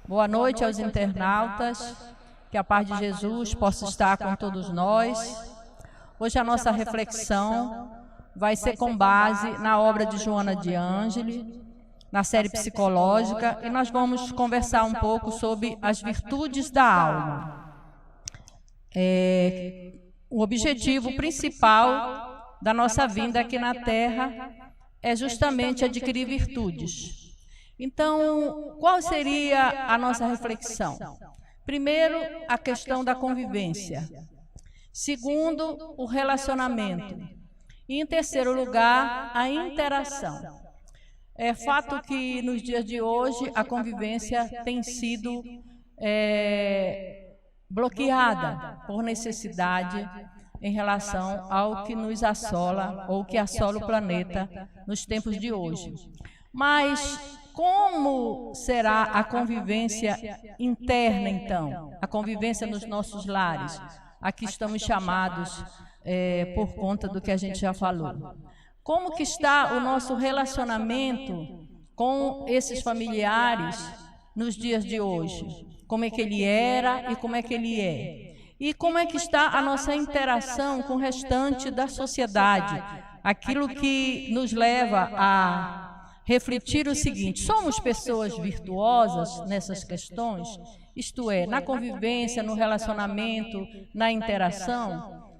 Boa noite aos internautas, que a paz de Jesus possa estar com todos nós. Hoje a nossa reflexão vai ser com base na obra de Joana de Ângeli, na série psicológica, e nós vamos conversar um pouco sobre as virtudes da alma. O objetivo principal da nossa vinda aqui na Terra é justamente adquirir virtudes. Então, qual seria a nossa reflexão? Primeiro, a questão da convivência. Segundo, o relacionamento. E, em terceiro lugar, a interação. É fato que, nos dias de hoje, a convivência tem sido bloqueada por necessidade em relação ao que nos assola ou que assola o planeta nos tempos de hoje. Mas como será a convivência interna, então? A convivência nos nossos lares? Aqui estamos chamados por conta do que a gente já falou. Como que está o nosso relacionamento com esses familiares nos dias de hoje? Como é que ele era e como é que ele é? E como é que está a nossa interação com o restante da sociedade? Aquilo que nos leva a refletir o seguinte: somos pessoas virtuosas nessas questões? Isto é, na convivência, no relacionamento, na interação?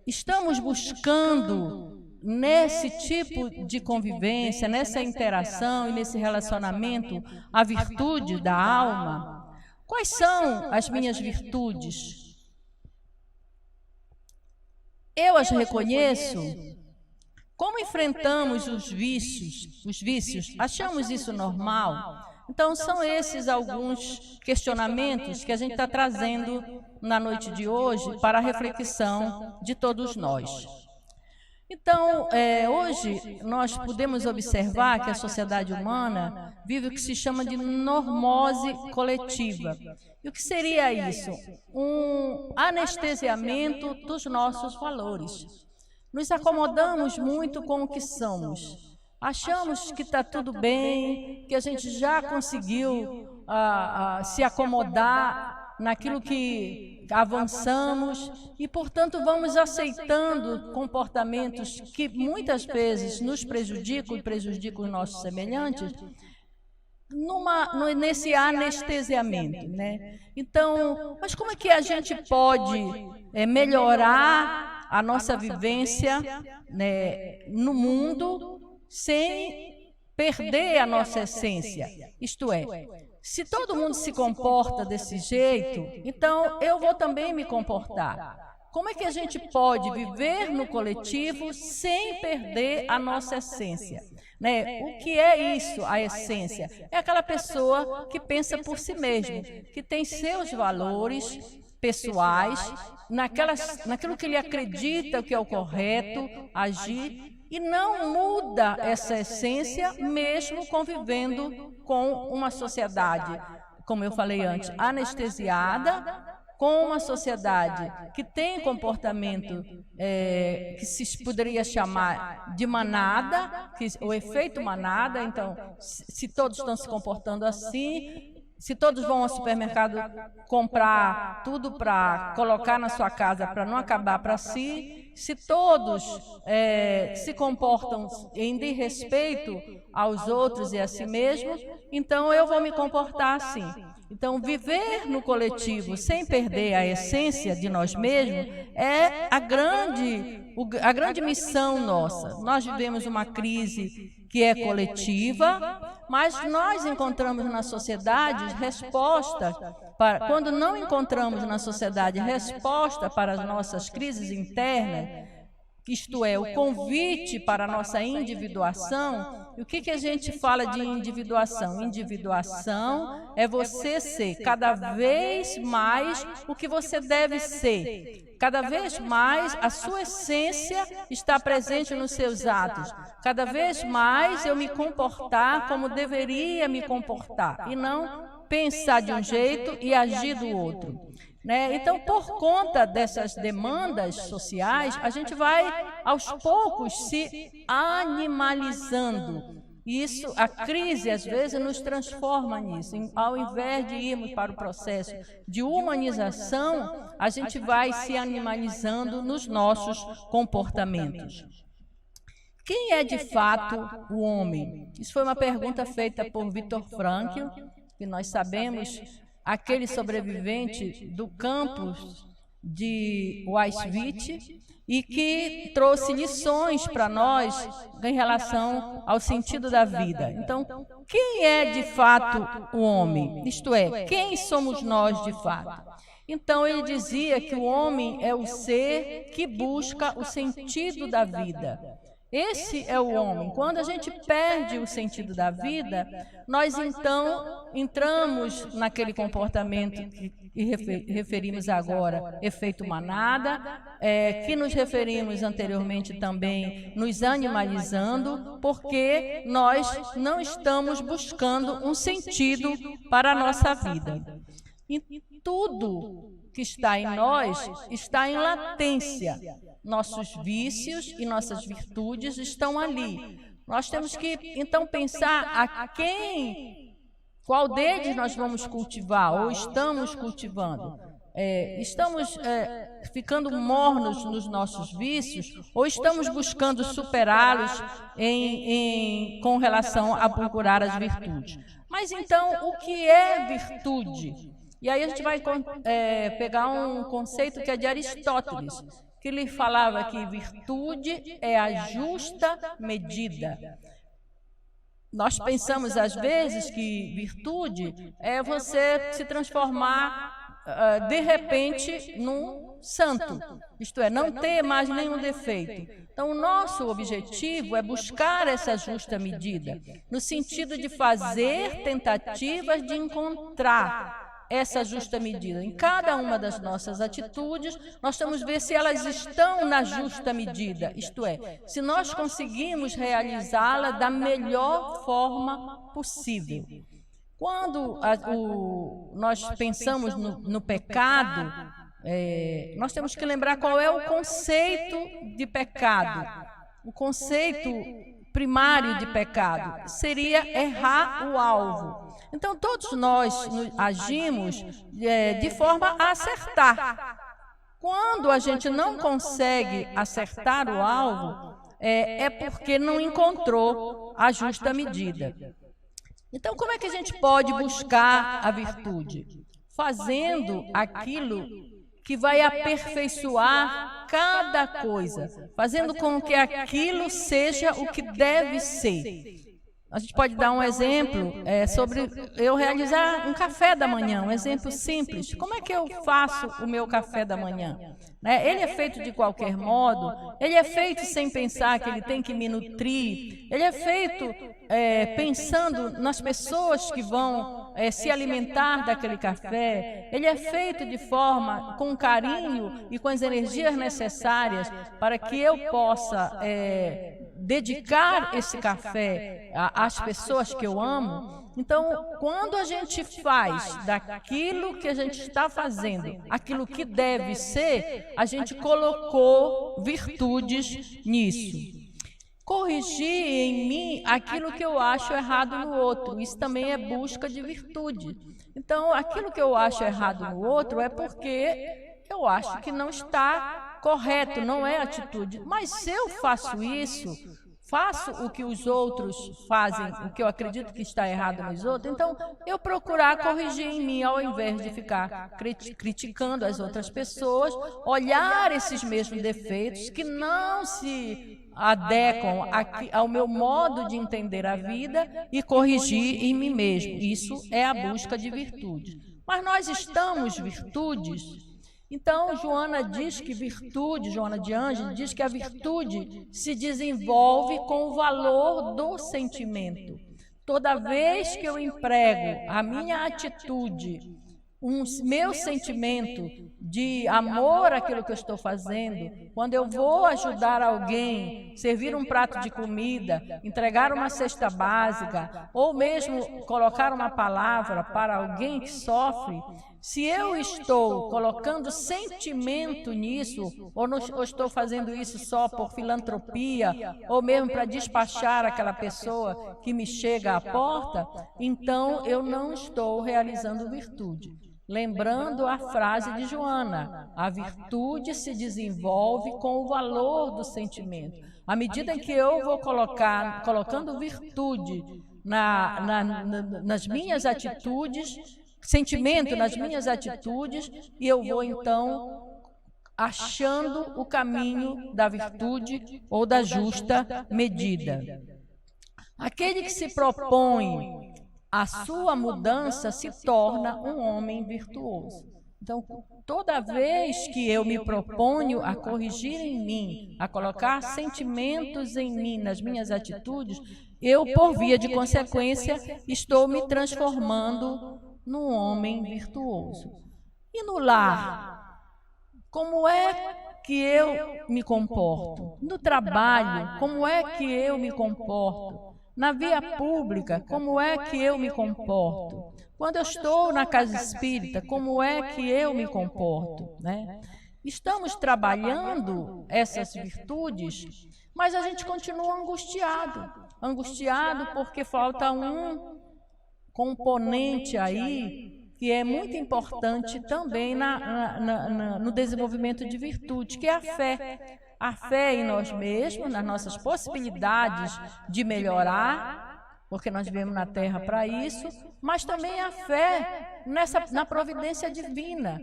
Estamos buscando, nesse tipo de convivência, nessa interação e nesse relacionamento, a virtude da alma? Quais são as minhas virtudes? Eu as reconheço? Como enfrentamos os vícios? Achamos isso normal? Então, são esses alguns questionamentos que a gente está trazendo na noite de hoje para a reflexão de todos nós. Então, hoje nós podemos observar que a sociedade humana vive o que se chama de normose coletiva. E o que seria isso? Um anestesiamento dos nossos valores. Nos acomodamos muito com o que somos. Achamos que está tudo bem, que a gente já conseguiu se acomodar naquilo que avançamos e, portanto, vamos aceitando comportamentos que muitas vezes nos prejudicam e prejudicam os nossos semelhantes nesse anestesiamento, né? Então, mas como é que a gente pode melhorar a nossa vivência, né, no mundo sem perder a nossa essência? Isto é, se todo mundo se comporta desse jeito, então eu vou também me comportar. Como é que a gente pode viver no coletivo sem perder a nossa essência? Né? O que é isso, a essência? É aquela pessoa que pensa por si mesma, que tem seus valores pessoais, naquilo que ele acredita que é o correto agir, e não muda essa essência mesmo convivendo com uma sociedade, como eu falei antes, anestesiada, com uma sociedade que tem comportamento que se poderia chamar de manada, o efeito manada. Então, se todos estão se comportando assim, se todos vão ao supermercado comprar tudo para colocar na sua casa para não acabar para si, se todos se comportam em desrespeito aos outros e a si mesmos, então eu vou me comportar assim. Então, viver no coletivo sem perder a essência de nós mesmos é a grande missão nossa. Nós vivemos uma crise que é coletiva, mas nós encontramos na sociedade resposta quando não encontramos na sociedade resposta para as nossas crises internas, isto é, o convite para a nossa individuação. E o que a gente fala de individuação? Individuação é você ser cada vez mais o que você deve ser. Cada vez mais a sua essência está presente nos seus atos. Cada vez mais eu me comportar como deveria me comportar e não pensar de um jeito e agir do outro. Né? Então, por conta dessas demandas sociais, a gente vai, aos poucos, se animalizando. E isso, a crise, às vezes, nos transforma nisso. Ao invés de irmos para o processo de humanização, a gente vai se animalizando nos nossos comportamentos. Quem é, de fato, o homem? Isso foi uma pergunta feita por Viktor Frankl, que nós sabemos, aquele sobrevivente do campus de Auschwitz, e que trouxe lições para nós em relação ao sentido da vida. Então, quem é de fato o homem? Isto é, quem somos nós de fato? Então, ele dizia que o homem é o ser que busca o sentido da vida. Esse é o homem. Quando a gente perde o sentido da vida, nós então entramos naquele comportamento que referimos agora, efeito manada, que nos referimos anteriormente também nos animalizando, porque nós não estamos buscando um sentido para a nossa vida. E tudo que está em nós está em latência. Nossos vícios e nossas virtudes estão ali. Nós temos que, então, pensar qual deles nós vamos cultivar, ou estamos cultivando. Estamos ficando mornos nos nossos vícios, ou estamos buscando superá-los com relação a procurar as virtudes. Mas, então, o que é virtude? E aí a gente vai pegar um conceito que é de Aristóteles, que lhe falava que virtude é a justa medida. Nós pensamos, às vezes, que virtude é você se transformar, de repente, num santo. Isto é, não ter mais nenhum defeito. Então, o nosso objetivo é buscar essa justa medida, no sentido de fazer tentativas de encontrar essa justa medida. Em cada uma das nossas atitudes, nós temos que ver se elas estão na justa medida, isto é, se nós conseguimos realizá-la da melhor forma possível. Quando nós pensamos no pecado, nós temos que lembrar qual é o conceito de pecado. O conceito primário de pecado seria errar o alvo. Então, todos nós agimos de forma a acertar. Quando a gente não consegue acertar o alvo, é porque não encontrou a justa medida. Então, como é que a gente pode buscar a virtude? Fazendo aquilo que vai aperfeiçoar cada coisa, fazendo com que aquilo seja o que deve ser. A gente pode dar um exemplo sobre eu realizar um café da manhã, um exemplo simples. Como é que eu faço o meu café da manhã? Ele é feito de qualquer modo, ele é feito sem pensar que ele tem que me nutrir, ele é feito pensando nas pessoas que vão se alimentar daquele café, ele é feito de forma com carinho e com as energias necessárias para que eu possa dedicar esse café às pessoas que eu amo. Então, quando a gente faz daquilo que a gente está fazendo, aquilo que deve ser, a gente colocou virtudes nisso. Corrigir em mim aquilo que eu acho errado no outro, isso também é busca de virtude. Então, aquilo que eu acho errado no outro é porque eu acho que não está correto, não é atitude. Mas se eu faço isso, faço o que os outros fazem, o que eu acredito que está errado nos outros, então eu procurar corrigir em mim, ao invés de ficar criticando as outras pessoas, olhar esses mesmos defeitos que não se adequam ao meu modo de entender a vida e corrigir em mim mesmo. Isso é a busca de virtudes. Mas nós estamos virtudes. Então, Joana diz que virtude, Joana de Ângeles diz que a virtude se desenvolve com o valor do sentimento. Toda vez que eu emprego a minha atitude, meu sentimento de amor àquilo que eu estou fazendo, quando eu vou ajudar alguém, servir um prato de comida, entregar uma cesta básica, ou mesmo colocar uma palavra para alguém que sofre, se eu estou colocando sentimento nisso, ou estou fazendo isso só por filantropia, ou mesmo para despachar aquela pessoa que me chega à porta, então eu não estou realizando virtude. Lembrando a frase de Joana, a virtude se desenvolve com o valor do sentimento. À medida em que eu vou colocando virtude nas minhas atitudes, sentimento nas minhas atitudes, e eu vou então achando o caminho da virtude ou da justa medida. Aquele que se propõe a sua mudança se torna um homem virtuoso. Então, toda vez que eu me proponho a corrigir em mim, a colocar sentimentos em mim, nas minhas atitudes, eu, por via de consequência, estou me transformando num homem virtuoso. E no lar, como é que eu me comporto? No trabalho, como é que eu me comporto? Na via pública, como é que eu me comporto? Quando eu estou na casa espírita, como é que eu me comporto, né? Estamos trabalhando essas virtudes, mas a gente continua angustiado porque falta um componente aí que é muito importante também no desenvolvimento de virtude, que é a fé. A fé em nós mesmos, nas nossas possibilidades de melhorar, porque nós viemos na Terra para isso, mas também a fé na providência divina,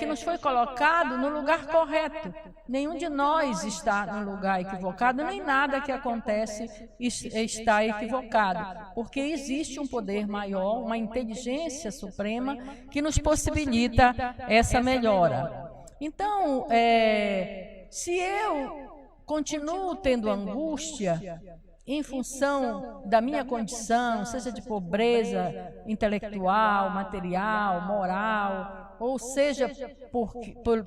que nos foi colocado no lugar correto. Nenhum de nós está no lugar equivocado, nem nada que acontece está equivocado, porque existe um poder maior, uma inteligência suprema que nos possibilita essa melhora. Então, se eu continuo tendo angústia em função da minha condição, seja de pobreza intelectual, material, moral, ou seja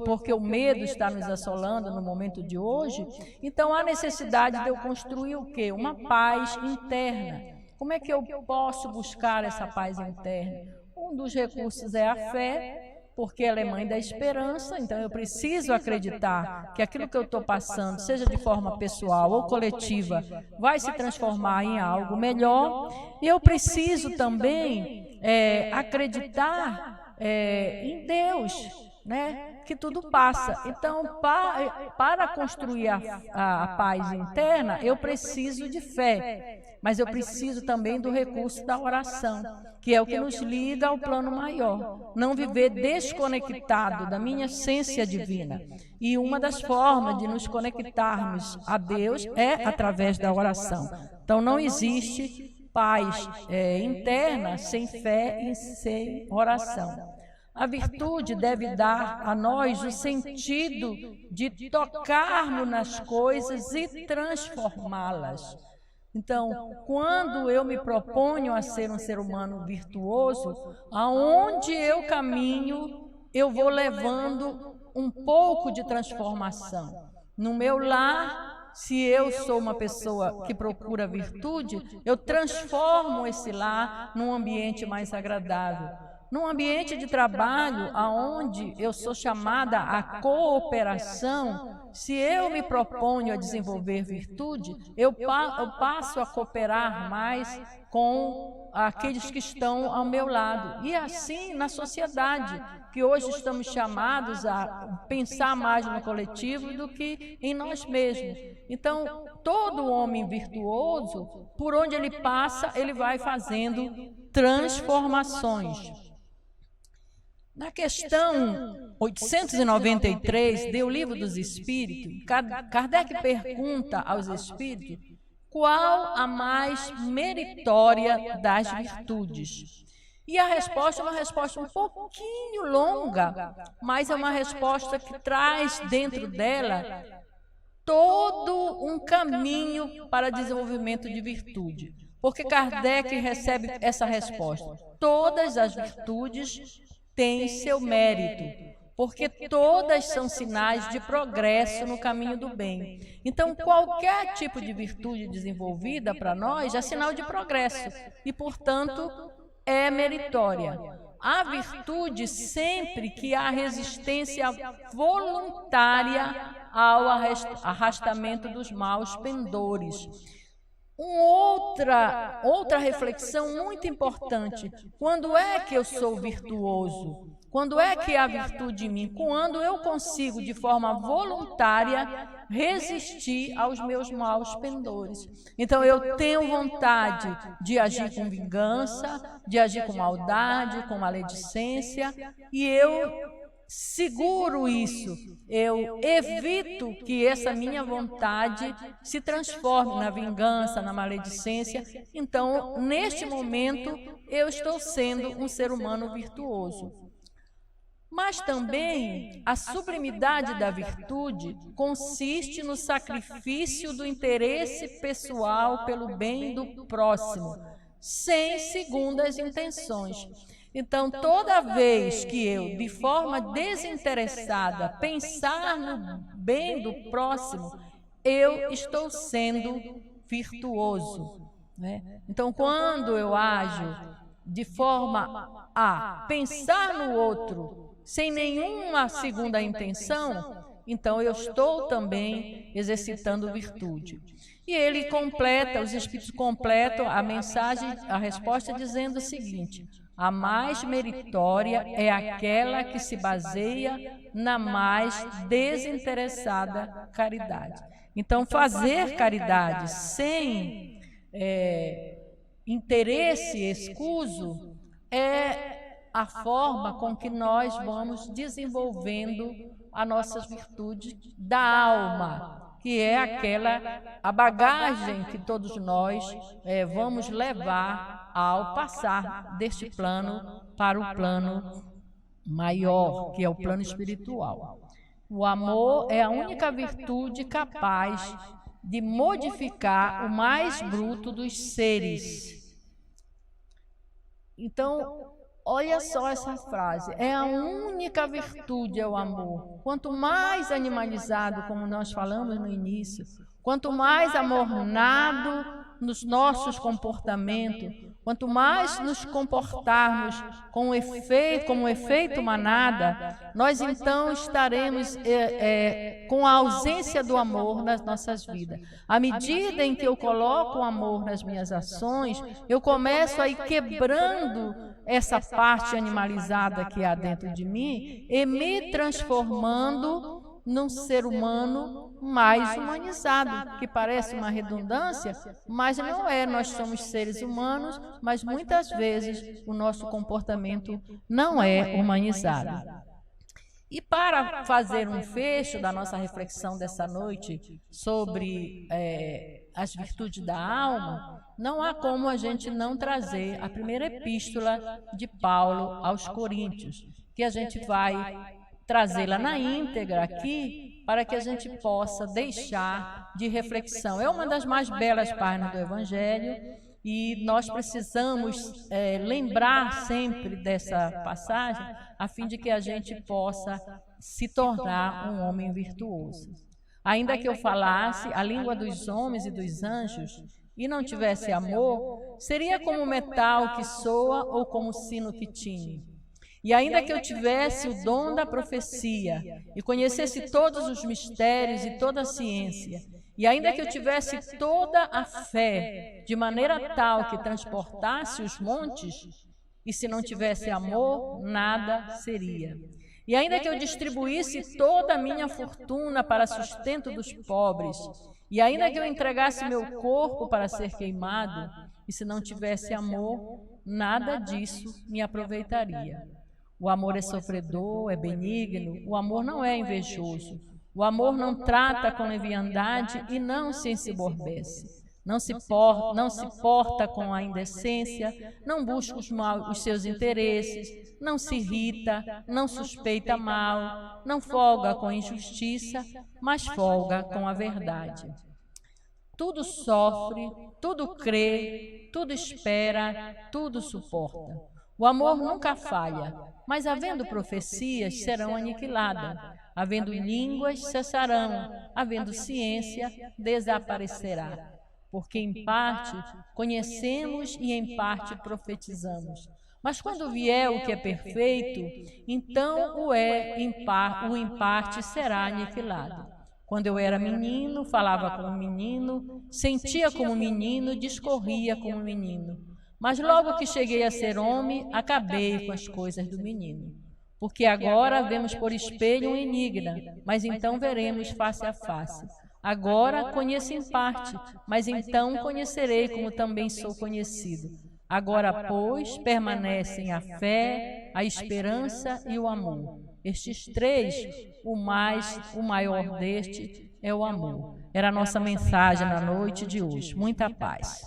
porque o medo está nos assolando no momento de hoje, então há necessidade de eu construir o quê? Uma paz interna. Como é que eu posso buscar essa paz interna? Um dos recursos é a fé, porque ela é mãe da esperança, então eu preciso acreditar que aquilo que eu estou passando, seja de forma pessoal ou coletiva, vai se transformar em algo melhor. E eu preciso também acreditar em Deus, né? Que tudo passa. Então, para construir a paz interna, eu preciso de fé, mas eu preciso também do recurso da oração, que é o que nos liga ao plano maior. Não viver desconectado da minha essência divina. E uma das formas de nos conectarmos a Deus é através da oração. Então, não existe paz interna sem fé e sem oração. A virtude deve dar a nós o sentido de tocarmos nas coisas e transformá-las. Então, quando eu me proponho a ser um ser humano virtuoso, aonde eu caminho, eu vou levando um pouco de transformação. No meu lar, se eu sou uma pessoa que procura virtude, eu transformo esse lar num ambiente mais agradável. Num ambiente de trabalho onde eu sou chamada à cooperação, se eu me proponho a desenvolver virtude, eu passo a cooperar mais com aqueles que estão ao meu lado. E assim na sociedade, que hoje estamos chamados a pensar mais no coletivo do que em nós mesmos. Então, todo homem virtuoso, por onde ele passa, ele vai fazendo transformações. Na questão 893 do Livro dos Espíritos, Kardec pergunta aos Espíritos qual a mais meritória das virtudes. E a resposta é uma resposta um pouquinho longa, mas é uma resposta que traz dentro dela todo um caminho para desenvolvimento de virtude. Porque Kardec recebe essa resposta. Todas as virtudes tem seu mérito, porque todas são sinais de progresso no caminho do bem. Então, qualquer tipo de virtude desenvolvida para nós é sinal de progresso e, portanto, é meritória. A virtude sempre que há resistência voluntária ao arrastamento dos maus pendores. Outra reflexão muito importante: quando é que eu sou virtuoso? Quando é que há virtude em mim? Quando eu consigo, de forma voluntária, resistir aos meus maus pendores. Então, eu tenho vontade de agir com vingança, de agir com maldade, com maledicência, e eu seguro isso. Eu evito que essa minha vontade se transforme na vingança, na maledicência. Então, neste momento, eu estou sendo um ser humano virtuoso. Mas também a sublimidade da virtude consiste no sacrifício do interesse pessoal pelo bem do próximo, sem segundas intenções. Então, toda vez que eu, de forma desinteressada, pensar no bem do próximo, eu estou sendo virtuoso, né? Então, quando eu ajo de forma a pensar no outro, sem nenhuma segunda intenção, então eu estou também exercitando virtude. E ele completa, os Espíritos completam a mensagem, a resposta, dizendo o seguinte: a mais meritória é aquela que se baseia na mais desinteressada caridade. Então, fazer caridade sem interesse escuso é a forma com que nós vamos desenvolvendo as nossas virtudes da alma, que é a bagagem que todos nós vamos levar ao passar deste plano para o plano maior, que é o plano espiritual. O amor é a única virtude capaz de modificar o mais bruto dos seres. Então, olha só essa frase: é a única virtude, é o amor. Quanto mais animalizado, como nós falamos no início, quanto mais amornado nos nossos comportamentos, quanto mais nos comportarmos como um efeito manada, nós então estaremos com a ausência do amor nas nossas vidas. À medida em que eu coloco o amor nas minhas ações, eu começo a ir quebrando essa parte animalizada que há dentro de mim e me transformando num ser humano mais humanizado, que parece uma redundância, mas não é. Nós somos seres humanos, mas muitas vezes o nosso comportamento não é humanizado. E para fazer um fecho da nossa reflexão dessa noite sobre as virtudes da alma, não há como a gente não trazer a primeira epístola de Paulo aos Coríntios, que a gente vai trazê-la na íntegra aqui, para que a gente possa deixar de reflexão. É uma das mais belas páginas do Evangelho e nós precisamos lembrar sempre dessa passagem, a fim de que a gente possa se tornar um homem virtuoso. Ainda que eu falasse a língua dos homens e dos anjos e não tivesse amor, seria como metal que soa ou como sino que tine. E ainda que eu tivesse o dom da profecia e conhecesse todos os mistérios e toda a ciência, e ainda que eu tivesse toda a fé, de maneira tal que transportasse os montes, e se não tivesse amor, nada seria. E ainda que eu distribuísse toda a minha fortuna para sustento dos pobres, e ainda que eu entregasse meu corpo para ser queimado, e se não tivesse amor, nada disso me aproveitaria. O amor é sofredor, é benigno, o amor não é invejoso. O amor não trata com leviandade e não se ensoberbece. Não se porta com a indecência, não busca os seus interesses, não se irrita, não suspeita mal, não folga com injustiça, mas folga com a verdade. Tudo sofre, tudo crê, tudo espera, tudo suporta. O amor nunca falha, mas havendo profecias, serão aniquiladas. Havendo línguas, cessarão. Havendo ciência, desaparecerá. Porque em parte conhecemos e em parte profetizamos. Mas quando vier o que é perfeito, então o em parte será aniquilado. Quando eu era menino, falava como menino, sentia como menino, discorria como menino. Mas logo que cheguei a ser homem, acabei com as coisas do menino. Porque agora vemos por espelho um enigma, mas então veremos face a face. Agora conheço em parte, mas então conhecerei como também sou conhecido. Agora, pois, permanecem a fé, a esperança e o amor. Estes três, o maior deste é o amor. Era a nossa mensagem na noite de hoje. Muita paz.